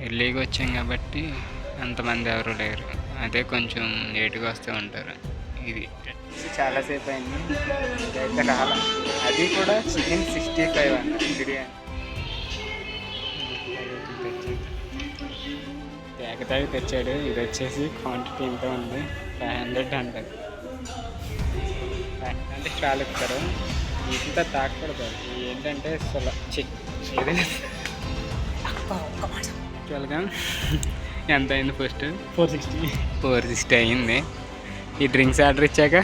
ఎర్లీగా వచ్చాం కాబట్టి అంతమంది ఎవరు లేరు. అదే కొంచెం లేటుగా వస్తూ ఉంటారు. ఇది చాలాసేపు అయింది, ఇదైతే రాలా. అది కూడా చికెన్ 65 అన్న బిర్యానీ. తేగతాగి తెచ్చాడు. ఇది వచ్చేసి క్వాంటిటీ ఇంత ఉంది, 500 అంటారు. 500 చాలా ఇస్తారు. ఇంత తాకూడదు. ఏంటంటే ఏదైనా యాక్చువల్గా ఎంత అయింది? ఫస్ట్ 460 అయింది. ఈ డ్రింక్స్ ఆర్డర్ ఇచ్చాక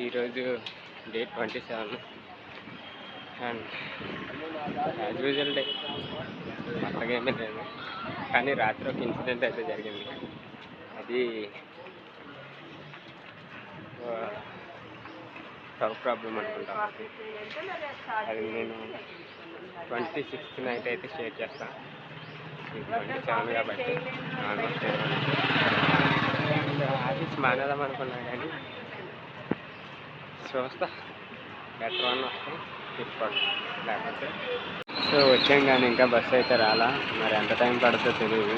ఈరోజు day 27 and as usual day, కొత్తగా ఏమీ లేదు. కానీ రాత్రి ఒక ఇన్సిడెంట్ అయితే జరిగింది. అది స్టవ్ ప్రాబ్లం అనుకుంటా. అది నేను 26th నైట్ అయితే షేర్ చేస్తాను. 27 కాబట్టి ఆల్మోస్ట్ ఆఫీస్ మానేదాం అనుకున్నా, కానీ చూస్తా బెటర్ వన్ వస్తే తీసుకోండి, లేకపోతే సో వచ్చాం. కానీ ఇంకా బస్సు అయితే రాలా. మరి ఎంత టైం పడుతుందో తెలియదు.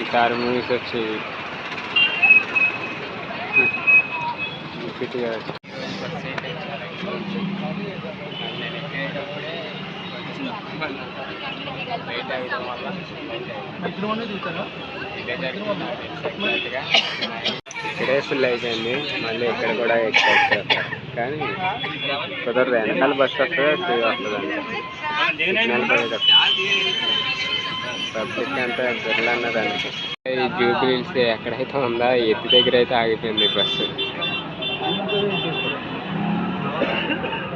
ఈసారి మూవీస్ వచ్చి బస్సు అయితే చాలా ఎక్కువ ఉంది. నేను ఎక్కేటప్పుడే లేట్ అవ్వడం వల్ల ఇదే జరిగింది. ఎగ్జాక్ట్గా ఇక్కడే ఫుల్ అయిపోయింది. మళ్ళీ ఇక్కడ కూడా ఎక్స్పెక్ట్ చేస్తారు, కానీ కుదరదు. వెనకాల బస్సు వస్తుందో ఫ్రీ వస్తుందండి. సిగ్నల్ పోయేటప్పుడు పబ్లిక్ అంతా బిర్లు అన్నదానికి. ఈ జూబ్లీ హిల్స్ ఎక్కడైతే ఉందో ఎత్తి దగ్గర అయితే ఆగిపోయింది బస్సు.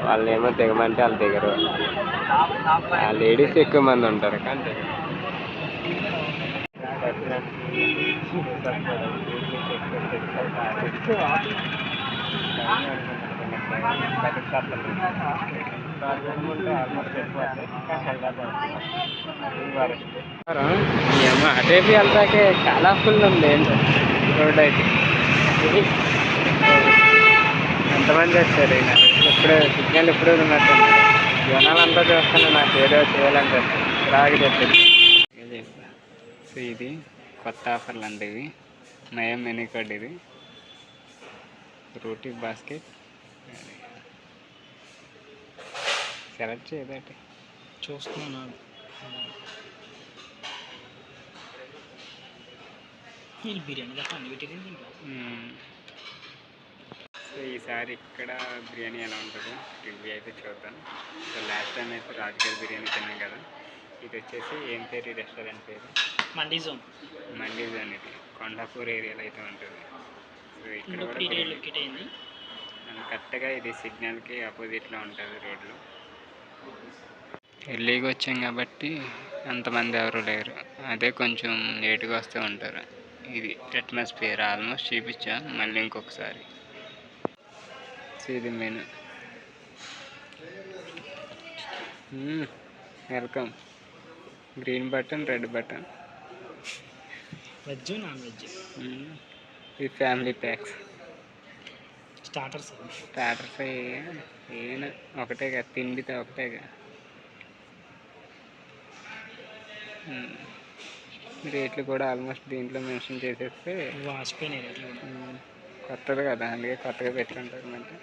వాళ్ళు ఏమో దిగమంటే వాళ్ళు దిగరు. ఆ లేడీస్ ఎక్కువ మంది ఉంటారు, కానీ దిగరు. ఏమో అటేపి వెళ్తాకే చాలా ఫుల్ ఉంది రోడ్ అయితే. ఎంతమంది వచ్చారు? ఇప్పుడే సిగ్నల్ ఇప్పుడే ఉన్నట్టుంది. జనాలంతా చూస్తున్నా నాకు ఏదో చేయాలని రాగి చెప్పింది. సో ఇది కొత్త ఆఫర్లు అంటే ఇవి నయం మెనూ కార్డ్. ఇది రోటీ బాస్కెట్ సెలెక్ట్ చేయదంటే చూస్తున్నాను. బిర్యానీ సో ఈసారి ఇక్కడ బిర్యానీ ఎలా ఉంటుందో రివ్యూ అయితే చూద్దాం. సో లాస్ట్ టైం అయితే రాజుగారి బిర్యానీ తిన్నాం కదా. ఇది వచ్చేసి ఏం పేరు? రెస్టారెంట్ పేరు మండీ జోన్. ఇది కొండాపూర్ ఏరియాలో అయితే ఉంటుంది. సో ఇక్కడ కూడా కరెక్ట్గా ఇది సిగ్నల్కి ఆపోజిట్లో ఉంటుంది రోడ్లో. ఎర్లీగా వచ్చాం కాబట్టి అంతమంది ఎవరు లేరు. అదే కొంచెం లేటుగా వస్తూ ఉంటారు. ఇది అట్మాస్ఫియర్ ఆల్మోస్ట్ చూపించా, మళ్ళీ ఇంకొకసారి. సో ఇది menu. Welcome. Green button, red button, veg non veg. ఇది ఫ్యామిలీ ప్యాక్స్. స్టార్టర్స్ ఏమైనా ఒకటేగా, తిండితో ఒకటేగా. రేట్లు కూడా ఆల్మోస్ట్ దీంట్లో మెన్షన్ చేసేస్తే వాసిపోయినాయి రేట్లు. కొత్తది కదా, అందుకే కొత్తగా పెట్టుకుంటారు. అంటే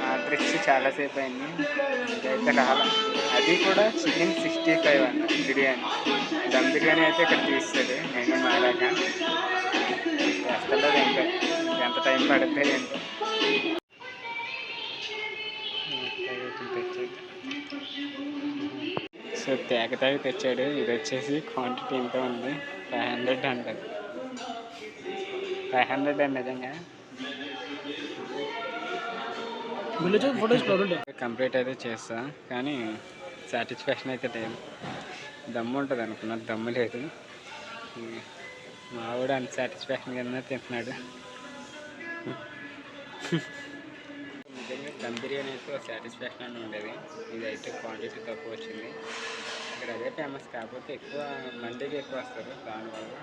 ఆర్డర్ ఇచ్చి చాలాసేపు అయింది, ఇదైతే రాలా. అది కూడా చికెన్ 65 అన్న బిర్యానీ. దమ్ బిర్యానీ అయితే ఇక్కడ తీస్తుంది. నేను మారాక చేస్తలేదు. ఇంకా ఎంత టైం పడుతుంది ఏంటో. సో తేగతాగి తెచ్చాడు. ఇది వచ్చేసి క్వాంటిటీ ఇంత ఉంది, 500 అంటారు. 500 అండి నిజంగా. కంప్లీట్ అయితే చేస్తా, కానీ సాటిస్ఫాక్షన్ అయితే లేదు. దమ్ము ఉంటుంది అనుకున్నా, దమ్ము లేదు. మా కూడా అంత సాటిస్ఫాక్షన్ కింద తింటున్నాడు. నిజంగా దమ్ బిర్యానీ అయితే సాటిస్ఫాక్షన్ అని ఉండేది. ఇదైతే క్వాంటిటీ తక్కువ వచ్చింది. ఇక్కడ అదే ఫేమస్, కాకపోతే ఎక్కువ మండీకి ఎక్కువ వస్తారు. దానివల్ల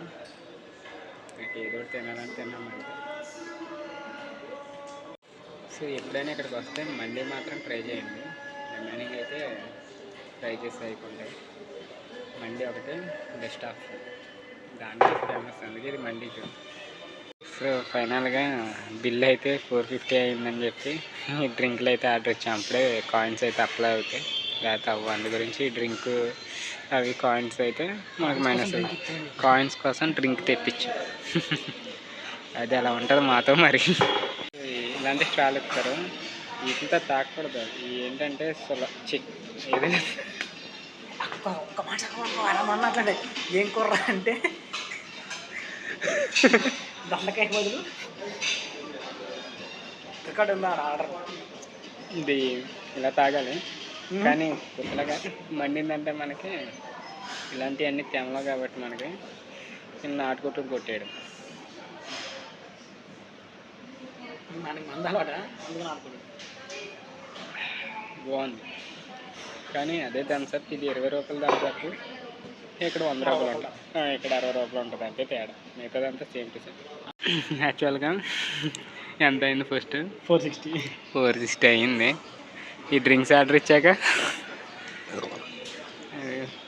నాకు ఏదో ఒకటి తినాలని తిన్నామండి. సో ఎప్పుడైనా ఇక్కడికి వస్తే మండీ మాత్రం ట్రై చేయండి. రిమైనింగ్ అయితే ట్రై చేసి అయిపోతాయి. మండీ ఒకటి బెస్ట్ ఆఫ్ దాంట్లో ఫేమస్, అందుకే ఇది మండీ చూడు. సో ఫైనల్గా బిల్ అయితే 450 అయిందని చెప్పి ఈ డ్రింక్లు అయితే ఆర్డర్ ఇచ్చాం. అప్పుడే కాయిన్స్ అయితే అప్లై అవుతాయి, లేకపోతే అవ్వ. అందు గురించి డ్రింక్ అవి కాయిన్స్ అయితే మనకు మైనస్ అవుతాయి. కాయిన్స్ కోసం డ్రింక్ తెప్పించాం. అది అలా ఉంటుంది మాతో. మరి ఇలాంటి స్టాల్ ఇస్తారు, వీటితో తాకూడదు. ఇవి ఏంటంటే ఏదైనా ఒక్క మాట మాట్లాడే ఏం కూర అంటే దొండకాయ బదులు రికార్డు ఉందా ఆర్డర్. ఇది ఇలా తాగాలి, కానీ కొత్తగా మండిందంటే మనకి ఇలాంటివన్నీ తెమలో కాబట్టి మనకి నాటుకుంటూ కొట్టేయడం. మనకి మందాలట అందుకు నాటుకోడు. బాగుంది, కానీ అదే థమ్స్అప్ ఇది 20 రూపాయలు థమ్స్అప్, ఇక్కడ 100 రూపాయలు ఉంటుంది, ఇక్కడ 60 రూపాయలు ఉంటుంది. అంతే తేడా, మిగతాదంతా సేమ్ టు సేమ్. యాక్చువల్గా ఎంత అయింది? ఫస్ట్ 460 అయింది. ఈ డ్రింక్స్ ఆర్డర్ ఇచ్చాక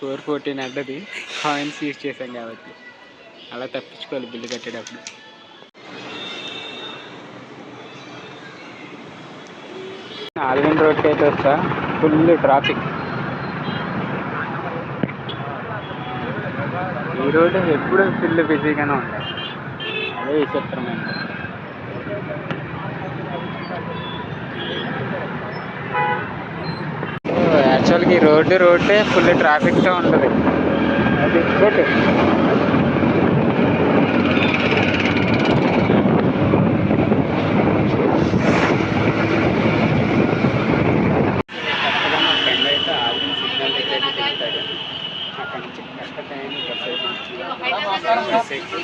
414 అడ్డది. కాయిన్స్ యూజ్ చేసాం కాబట్టి అలా తప్పించుకోవాలి బిల్లు కట్టేటప్పుడు. ఆల్విన్ రోడ్కి అయితే వస్తా, ఫుల్ ట్రాఫిక్. ఈ రోడ్డు ఎప్పుడు ఫుల్ బిజీగానే ఉంటాయి, అదే విచిత్రమైనది. యాక్చువల్గా ఈ రోడ్డే ఫుల్ ట్రాఫిక్తో ఉంటుంది. అది ఇంకోటి కరెక్ట్గా మా ఫ్రెండ్ అయితే ఆల్రెడీ సిగ్నల్ దగ్గర దిగుతాడు. అక్కడ నుంచి కరెక్ట్ టైం బస్ అయితే